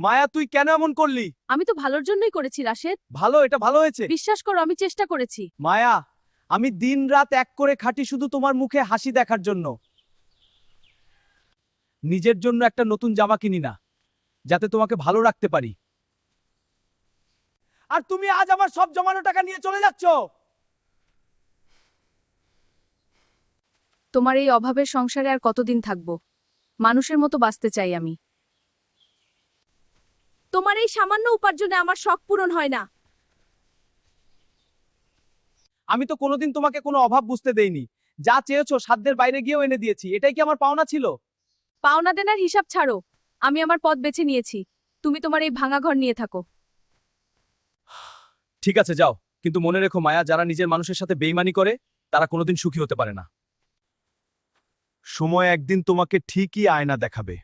মায়া, তুই কেন এমন করলি? আমি তো ভালোর জন্যই করেছি রাশেদ। ভালো, এটা ভালো হয়েছে। বিশ্বাস করো, আমি চেষ্টা করেছি। মায়া, আমি দিনরাত এক করে খাটি শুধু তোমার মুখে হাসি দেখার জন্য। নিজের জন্য একটা নতুন জামা কিনি না, যাতে তোমাকে ভালো রাখতে পারি। আর তুমি আজ আমার সব জমানো টাকা নিয়ে চলে যাচ্ছ। তোমার এই অভাবের সংসারে আর কতদিন থাকবো? মানুষের মতো বাঁচতে চাই আমি। তোমার এই সামান্য উপার্জনে আমার শখ পূরণ হয় না। আমি তো কোনোদিন তোমাকে কোনো অভাব বুঝতে দেইনি। যা চেয়েছো সাধ্যের বাইরে গিয়েও এনে দিয়েছি। এটাই কি আমার পাওনা ছিল? পাওনা দেনার হিসাব ছাড়ো, আমি আমার পথ বেছে নিয়েছি। তুমি তোমার এই ভাঙা ঘর নিয়ে থাকো। ঠিক আছে, যাও। কিন্তু মনে রেখো মায়া, যারা নিজের মানুষের সাথে বেইমানি করে তারা কোনোদিন সুখী হতে পারে না। সময় একদিন তোমাকে ঠিকই আয়না দেখাবে।